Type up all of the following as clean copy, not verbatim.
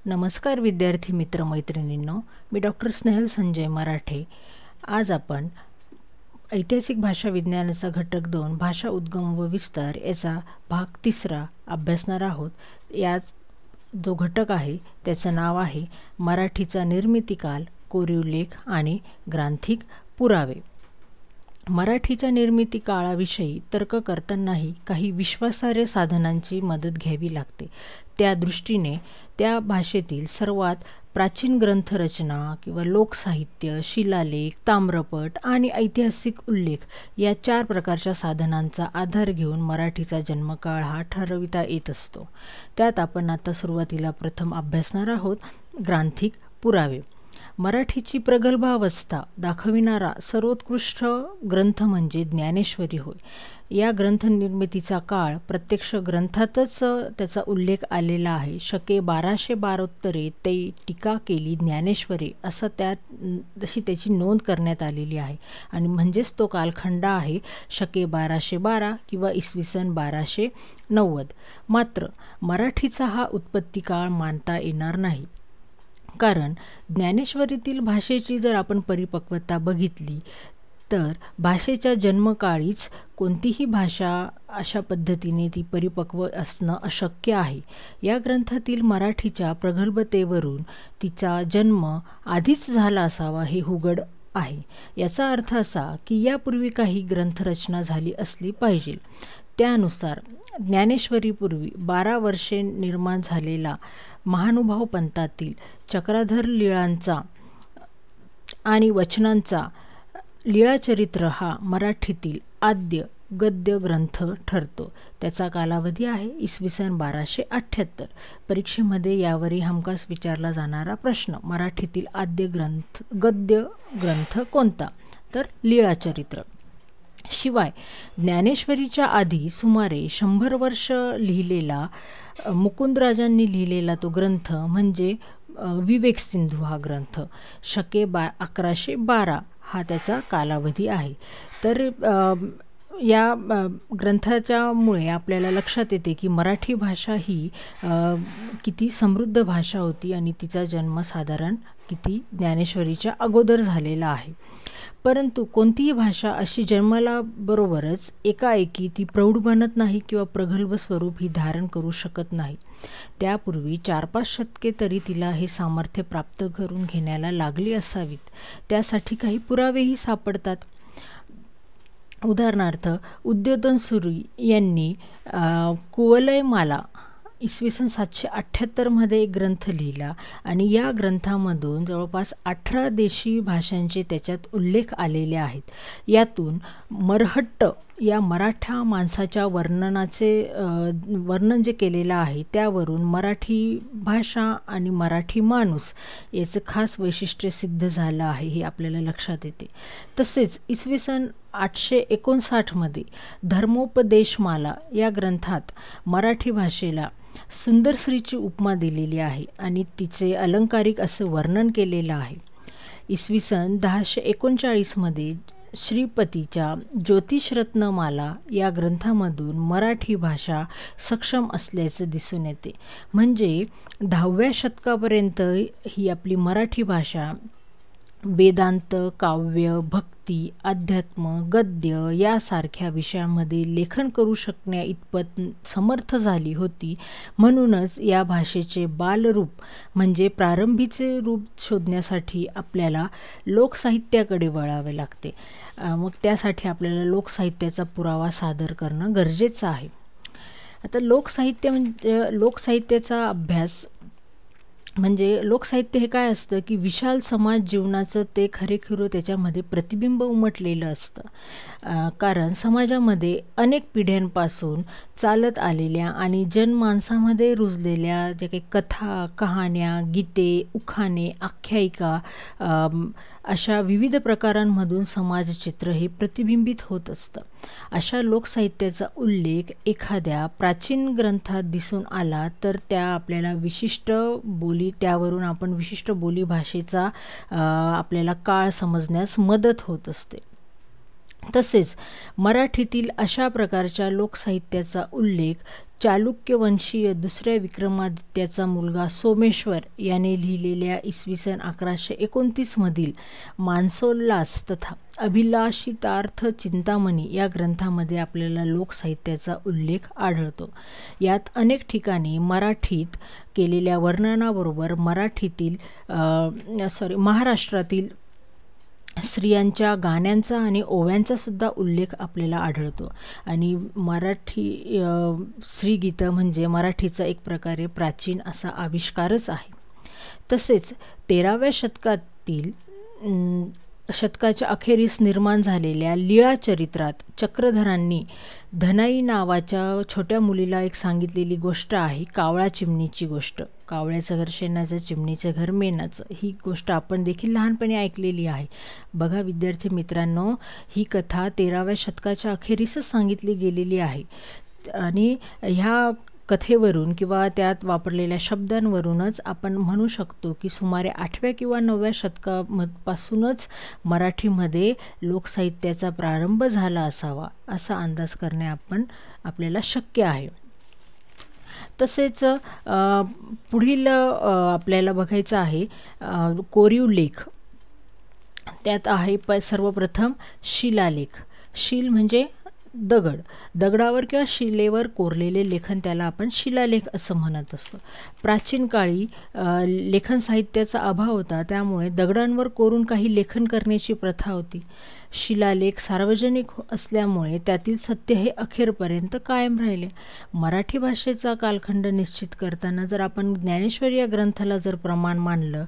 नमस्कार विद्यार्थी मित्र मैत्रिणींनो, मी डॉक्टर स्नेहल संजय मराठे। आज आपण ऐतिहासिक भाषा विज्ञानाचा घटक 2 भाषा उद्गम व विस्तार याचा भाग 3 अभ्यासणार आहोत। यात जो घटक आहे त्याचं नाव आहे मराठीचा निर्मितीकाल, कोरीव लेख आणि ग्रांथिक पुरावे। मराठीच्या निर्मिती काळाविषयी तर्क करतानाही काही विश्वासार्ह साधनांची मदत घ्यावी लागते। त्या दृष्टीने त्या भाषेतील सर्वात प्राचीन ग्रंथरचना किंवा लोकसाहित्य, शिलालेख, ताम्रपट आणि ऐतिहासिक उल्लेख या 4 प्रकारच्या साधनांचा आधार घेऊन मराठीचा जन्मकाळ हा ठरविता येत असतो। त्यात आपण आता सुरुवातीला प्रथम अभ्यासणार आहोत ग्रांथिक पुरावे। मराठीची प्रगल्भावस्था दाखविणारा सर्वोत्कृष्ट ग्रंथ म्हणजे ज्ञानेश्वरी होय। या ग्रंथ निर्मितीचा काळ प्रत्यक्ष ग्रंथातच त्याचा उल्लेख आलेला आहे। शके 1212 ते टीका केली ज्ञानेश्वरी असं अशी त्याची नोंद करण्यात आलेली आहे आणि म्हणजेच तो कालखंड आहे शके 1212 किंवा इसवी सन 1290। मात्र मराठीचा हा उत्पत्ती काळ मानता येणार नाही, कारण ज्ञानेश्वरीतील भाषेची जर आपण परिपक्वता बघितली तर भाषेच्या जन्मकाळीच कोणतीही भाषा अशा पद्धतीने ती परिपक्व असणं अशक्य आहे। या ग्रंथातील मराठीच्या प्रगल्भतेवरून तिचा जन्म आधीच झाला असावा हे उघड आहे। याचा अर्थ असा की यापूर्वी काही ग्रंथरचना झाली असली पाहिजे। त्यानुसार ज्ञानेश्वरीपूर्वी 12 वर्षे निर्माण झालेला महानुभाव पंथातील चक्राधर लीळांचा आणि वचनांचा लीळाचरित्र हा मराठीतील आद्य गद्य ग्रंथ ठरतो। त्याचा कालावधी आहे इसवी सन 1278। परीक्षेमध्ये यावरही हमखास विचारला जाणारा प्रश्न, मराठीतील आद्य गद्य ग्रंथ कोणता? तर लीळाचरित्र। शिवाय ज्ञानेश्वरीच्या आधी सुमारे 100 वर्ष लिहिलेला मुकुंदराजांनी लिहिलेला तो ग्रंथ म्हणजे विवेक सिंधू हा ग्रंथ शके 1112 हा त्याचा कालावधी आहे। तर या ग्रंथाच्यामुळे आपल्याला लक्षात येते की मराठी भाषा ही किती समृद्ध भाषा होती आणि तिचा जन्म साधारण किती ज्ञानेश्वरीच्या अगोदर झालेला आहे। परंतु कोणतीही भाषा अशी जन्माला बरोबरच एकाएकी ती प्रौढ बनत नाही किंवा प्रगल्भ स्वरूप ही धारण करू शकत नाही। त्यापूर्वी 4-5 शतके तरी तिला हे सामर्थ्य प्राप्त करून घेण्याला लागली असावीत। त्यासाठी काही पुरावेही सापडतात। उदाहरणार्थ उद्योधन सुरी यांनी कुवलयमाला इसवी सन 778 मध्ये एक ग्रंथ लिहिला आणि या ग्रंथामधून जवळपास 18 देशी भाषांचे त्याच्यात उल्लेख आलेले आहेत। यातून मरहट्ट या मराठा माणसाच्या वर्णन जे केलेलं आहे त्यावरून मराठी भाषा आणि मराठी माणूस याचं खास वैशिष्ट्य सिद्ध झालं आहे हे आपल्याला लक्षात येते। तसेच इसवी सन 859 मध्ये धर्मोपदेशमाला या ग्रंथात मराठी भाषेला सुंदरश्रीची उपमा दिलेली आहे आणि तिचे अलंकारिक असं वर्णन केलेलं आहे। इसवी सन 1039 मध्ये श्रीपतीच्या ज्योतिषरत्नमाला या ग्रंथामधून मराठी भाषा सक्षम असल्याचं दिसून येते। म्हणजे 10व्या शतकापर्यंत ही आपली मराठी भाषा वेदांत, काव्य, भक्ती, अध्यात्म, गद्य यासारख्या विषयांमध्ये लेखन करू शकण्या इतपत समर्थ झाली होती। म्हणूनच या भाषेचे बालरूप म्हणजे प्रारंभीचे रूप शोधण्यासाठी आपल्याला लोकसाहित्याकडे वळावे लागते। मग त्यासाठी आपल्याला लोकसाहित्याचा पुरावा सादर करणं गरजेचं आहे। आता लोकसाहित्य म्हणजे लोकसाहित्याचा अभ्यास म्हणजे लोकसाहित्य हे काय असतं की विशाल समाज जीवनाचं ते खरेखुरं त्याच्यामध्ये प्रतिबिंब उमटलेलं असतं। कारण समाजामध्ये अनेक पिढ्यांपासून चालत आलेल्या आणि जनमानसामध्ये रुजलेल्या ज्या काही कथा, कहाण्या, गीते, उखाणे, आख्यायिका अशा विविध प्रकारांमधून समाजचित्र हे प्रतिबिंबित होत असतं। अशा लोकसाहित्याचा उल्लेख एखाद्या प्राचीन ग्रंथात दिसून आला तर त्या आपल्याला विशिष्ट बोली त्यावरून आपण विशिष्ट बोली भाषेचा आपल्याला काळ समजण्यास मदत होत असते। तसेच मराठीतील अशा प्रकारच्या लोकसाहित्याचा उल्लेख चालुक्यवंशीय दुसऱ्या विक्रमादित्याचा मुलगा सोमेश्वर याने लिहिलेल्या इसवी सन 1129 मधील मानसोल्लास तथा अभिलाषितार्थ चिंतामणी या ग्रंथामध्ये आपल्याला लोकसाहित्याचा उल्लेख आढळतो. यात अनेक ठिकाणी मराठीत केलेल्या वर्णनाबरोबर महाराष्ट्रातील स्त्रियांच्या गाण्यांचा आणि ओव्यांचा सुद्धा उल्लेख आपल्याला आढळतो. आणि मराठी स्त्रीगीतं म्हणजे मराठीचा एक प्रकारे प्राचीन असा आविष्कारच आहे. तसेच 13व्या शतकाच्या अखेरीस निर्माण झालेल्या लीळा चरित्रात चक्रधरांनी धनाई नावाच्या छोट्या मुलीला एक सांगितलेली गोष्ट आहे, कावळा चिमणीची गोष्ट. कावळ्याचं घर शेणाचं, चिमणीचं घर मेणाचं. ही गोष्ट आपण देखील लहानपणी ऐकलेली आहे. बघा विद्यार्थी मित्रांनो, ही कथा 13व्या शतकाच्या अखेरीसच सांगितली गेलेली आहे. आणि ह्या कथेवरून किंवा त्यात वापरलेल्या शब्दांवरूनच आपण म्हणू शकतो की सुमारे 8व्या किंवा 9व्या शतकापासूनच मराठीमध्ये लोकसाहित्याचा प्रारंभ झाला असावा असा अंदाज करणे आपल्याला शक्य आहे. तसेच पुढील आपल्याला बघायचं आहे कोरीव लेख. त्यात आहे सर्वप्रथम शिलालेख. शील म्हणजे दगड. दगडावर किंवा शिलेवर कोरलेले लेखन त्याला आपण शिलालेख असं म्हणत असतो. प्राचीन काळी लेखन साहित्याचा अभाव होता, त्यामुळे दगडांवर कोरून काही लेखन करण्याची प्रथा होती. शिलालेख सार्वजनिक असल्यामुळे त्यातील सत्य हे अखेरपर्यंत कायम राहिले. मराठी भाषेचा कालखंड निश्चित करताना जर आपण ज्ञानेश्वरी या ग्रंथाला जर प्रमाण मानलं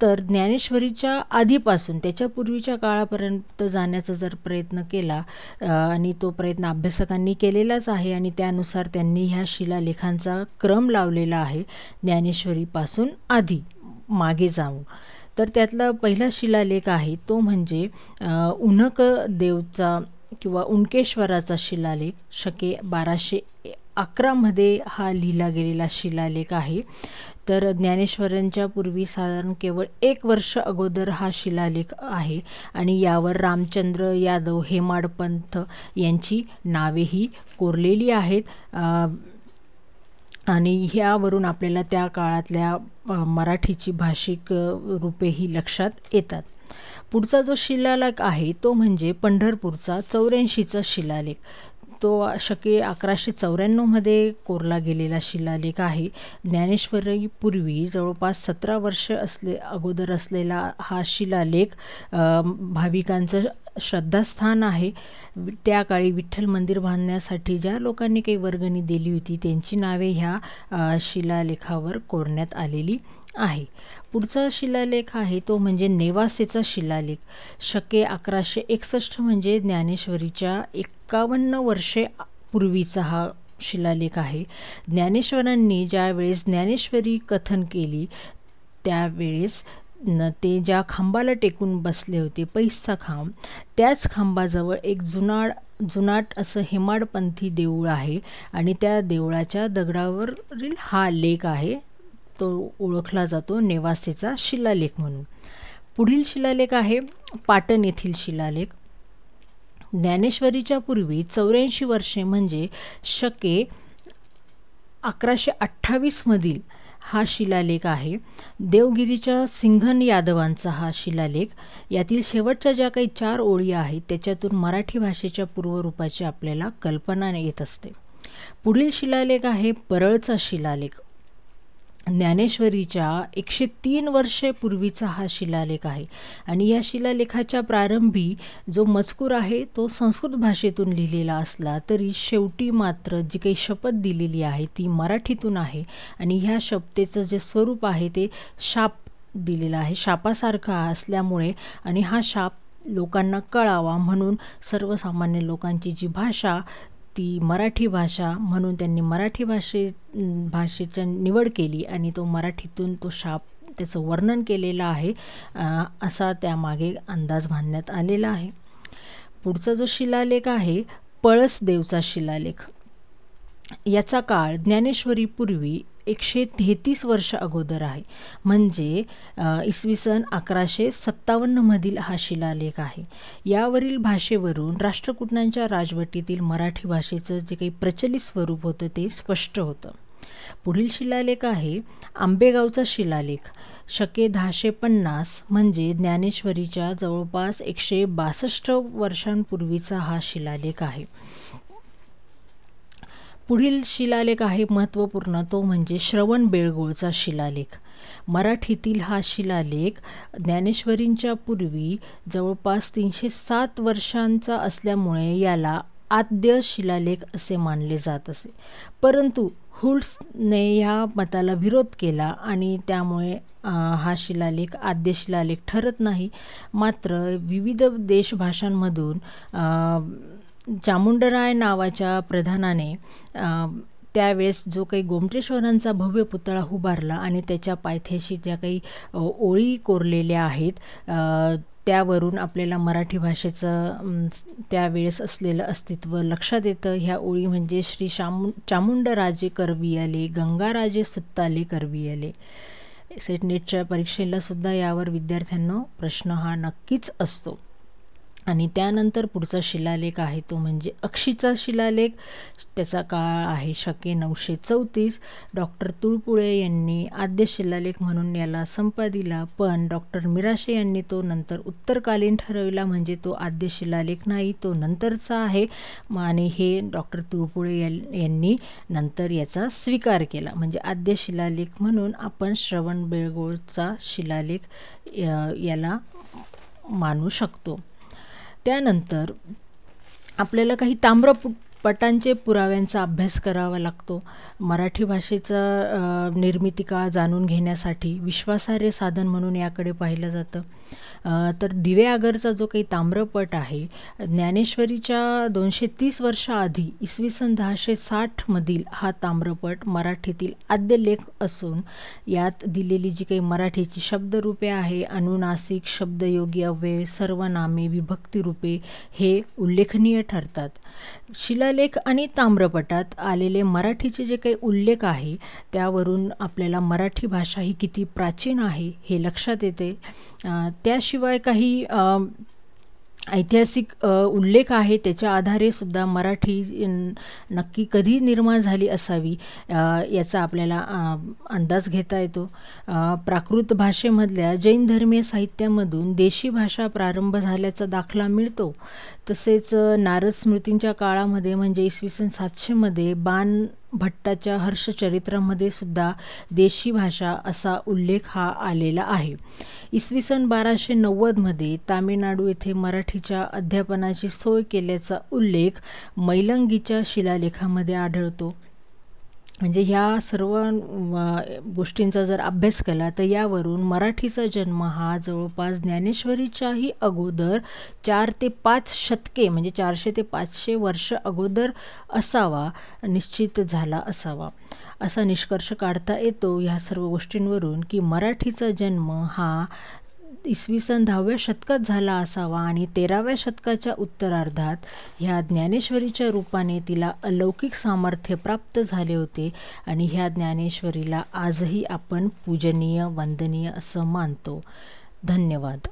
तर ज्ञानेश्वरीच्या आधीपासून त्याच्यापूर्वीच्या काळापर्यंत जाण्याचा जर प्रयत्न केला आणि तो प्रयत्न अभ्यासकांनी केलेलाच आहे आणि त्यानुसार त्यांनी ह्या शिलालेखांचा क्रम लावलेला आहे ज्ञानेश्वरीपासून आधी मागे जाऊन. तर त्यातला पहिला शिलालेख आहे तो म्हणजे उन्हक देवचा किंवा उनकेश्वराचा शिलालेख. शके 1211 मध्ये हा लिहिला गेलेला शिलालेख आहे. तर ज्ञानेश्वरांच्या पूर्वी साधारण केवळ 1 वर्ष अगोदर हा शिलालेख आहे आणि यावर रामचंद्र यादव, हेमाडपंत यांची नावेही कोरलेली आहेत. आणि ह्यावरून आपल्याला त्या काळातल्या मराठीची भाषिक रूपेही लक्षात येतात. पुढचा जो शिलालेख आहे तो म्हणजे पंढरपूरचा 84चा शिलालेख. तो शके 1194 मध्ये कोरला गेलेला शिलालेख आहे. ज्ञानेश्वरीपूर्वी जवळपास 17 वर्ष अगोदर असलेला हा शिलालेख भाविकांचं श्रद्धास्थान आहे. त्या काळी विठ्ठल मंदिर बांधण्यासाठी ज्या लोकांनी काही वर्गणी दिली होती त्यांची नावे ह्या शिलालेखावर कोरण्यात आलेली आहे. पुढचा शिलालेख आहे तो म्हणजे नेवासेचा शिलालेख. शके 1161 म्हणजे ज्ञानेश्वरीच्या 51 वर्षे पूर्वीचा हा शिलालेख आहे. ज्ञानेश्वरांनी ज्यावेळेस ज्ञानेश्वरी कथन केली त्यावेळेस ते ज्या खांबाला टेकून बसले होते, पैसचा खांब, त्याच खांबाजवळ एक जुनाट असं हेमाडपंथी देऊळ आहे आणि त्या देवळाच्या दगडावरील हा लेख आहे. तो ओळखला जातो नेवासेचा शिलालेख म्हणून. पुढील शिलालेख आहे पाटण येथील शिलालेख. ज्ञानेश्वरीच्या पूर्वी 84 वर्षे म्हणजे शके 1128 मधील हा शिलालेख आहे. देवगिरीच्या सिंघन यादवांचा हा शिलालेख. यातील शेवटच्या ज्या काही 4 ओळी आहेत त्याच्यातून मराठी भाषेच्या पूर्वरूपाची आपल्याला कल्पना येत असते. पुढील शिलालेख आहे परळचा शिलालेख. ज्ञानेश्वरीच्या 103 वर्षे पूर्वीचा हा शिलालेख आहे आणि या शिलालेखाच्या प्रारंभी जो मजकूर आहे तो संस्कृत भाषेतून लिहिलेला असला तरी शेवटी मात्र जी काही शपथ दिलेली आहे ती मराठीतून आहे आणि ह्या शपथेचं जे स्वरूप आहे ते शाप दिलेला आहे, शापासारखा असल्यामुळे आणि हा शाप लोकांना कळावा म्हणून सर्वसामान्य लोकांची जी भाषा ती मराठी भाषा म्हणून त्यांनी मराठी भाषेची निवड केली आणि तो मराठीतून तो शाप त्याचं वर्णन केलेलं आहे असा त्यामागे अंदाज बांधण्यात आलेला आहे. पुढचा जो शिलालेख आहे पळसदेवचा शिलालेख. याचा काळ ज्ञानेश्वरीपूर्वी 133 वर्ष अगोदर आहे, म्हणजे इसवी सन 1157 हा शिलालेख आहे. यावरील भाषेवरून राष्ट्रकूटांच्या राजवटीतील मराठी भाषेचं जे काही प्रचलित स्वरूप होतं ते स्पष्ट होतं. पुढील शिलालेख आहे आंबेगावचा शिलालेख. शके 1050 म्हणजे ज्ञानेश्वरीच्या जवळपास 162 वर्षांपूर्वीचा हा शिलालेख आहे. पुढील शिलालेख आहे महत्त्वपूर्ण, तो म्हणजे श्रवण बेळगोळचा शिलालेख. मराठीतील हा शिलालेख ज्ञानेश्वरींच्या पूर्वी जवळपास 307 वर्षांचा असल्यामुळे याला आद्य शिलालेख असे मानले जात असे. परंतु हुल्सने या मताला विरोध केला आणि त्यामुळे हा शिलालेख आद्य शिलालेख ठरत नाही. मात्र विविध देशभाषांमधून चामुंडराय नावाच्या प्रधानाने त्यावेळेस जो काही गोमटेश्वरांचा भव्य पुतळा उभारला आणि त्याच्या पायथ्याशी ज्या काही ओळी कोरलेल्या आहेत त्यावरून आपल्याला मराठी भाषेचं त्यावेळेस असलेलं अस्तित्व लक्षात येतं. ह्या ओळी म्हणजे श्री चामुंडराजे करवियाले, गंगाराजे सुत्ताले करवियाले. सेट नेटच्या परीक्षेला सुद्धा यावर विद्यार्थ्यांना प्रश्न हा नक्कीच असतो. आणि त्यानंतर पुढचा शिलालेख आहे तो म्हणजे अक्षीचा शिलालेख. त्याचा काळ आहे शके 934. डॉक्टर तुळपुळे यांनी आद्य शिलालेख म्हणून याला संपा दिला, पण डॉक्टर मिराशे यांनी तो नंतर उत्तरकालीन ठरविला, म्हणजे तो आद्य शिलालेख नाही, तो नंतरचा आहे. आणि हे डॉक्टर तुळपुळे यांनी नंतर याचा स्वीकार केला, म्हणजे आद्य शिलालेख म्हणून आपण श्रवण बेळगोळचा शिलालेख याला मानू शकतो. त्यानंतर आपल्याला काही ताम्रपटांचे पुराव्यांचा अभ्यास करावा लागतो. मराठी भाषेचा निर्मिती काळ जाणून घेण्यासाठी विश्वासार्ह साधन म्हणून याकडे पाहिलं जातं. तर दिवे आगरचा जो काही ताम्रपट आहे ज्ञानेश्वरीच्या 230 वर्षाआधी इसवी सन 1060 हा ताम्रपट मराठीतील आद्य लेख असून यात दिलेली जी काही मराठीची शब्दरूपे आहे, अनुनासिक, शब्दयोगी अव्यय, सर्वनामे, विभक्ती रूपे हे उल्लेखनीय ठरतात. शिलालेख आणि ताम्रपटात आलेले मराठीचे जे काही उल्लेख आहे त्यावरून आपल्याला मराठी भाषा ही किती प्राचीन आहे हे लक्षात येते. त्याशिवाय काही ऐतिहासिक उल्लेख आहे, त्याच्या आधारे सुद्धा मराठी नक्की कधी निर्माण झाली असावी याचा आपल्याला अंदाज घेता येतो. प्राकृत भाषेमधल्या जैन धर्मीय साहित्यामधून देशी भाषा प्रारंभ झाल्याचा दाखला मिळतो. तसेच नारद स्मृतींच्या काळामध्ये म्हणजे इसवी सन 700 बाण भट्टाच्या हर्षचरित्रामध्ये सुद्धा देशी भाषा असा उल्लेख हा आलेला आहे. इसवी सन 1290 तामिळनाडू येथे मराठीच्या अध्यापनाची सोय केल्याचा उल्लेख मैलंगीच्या शिलालेखामध्ये आढळतो. म्हणजे ह्या सर्व गोष्टींचा जर अभ्यास केला तर यावरून मराठीचा जन्म हा जवळपास ज्ञानेश्वरीच्याही अगोदर 4 ते 5 शतके म्हणजे 400 ते 500 वर्ष अगोदर असावा, निश्चित झाला असावा असा निष्कर्ष काढता येतो ह्या सर्व गोष्टींवरून की मराठीचा जन्म हा इसवी सन 10व्या शतकात झाला असावा आणि 13व्या शतकाच्या उत्तरार्धात ह्या ज्ञानेश्वरीच्या रूपाने तिला अलौकिक सामर्थ्य प्राप्त झाले होते आणि ह्या ज्ञानेश्वरीला आजही आपण पूजनीय, वंदनीय असं मानतो. धन्यवाद.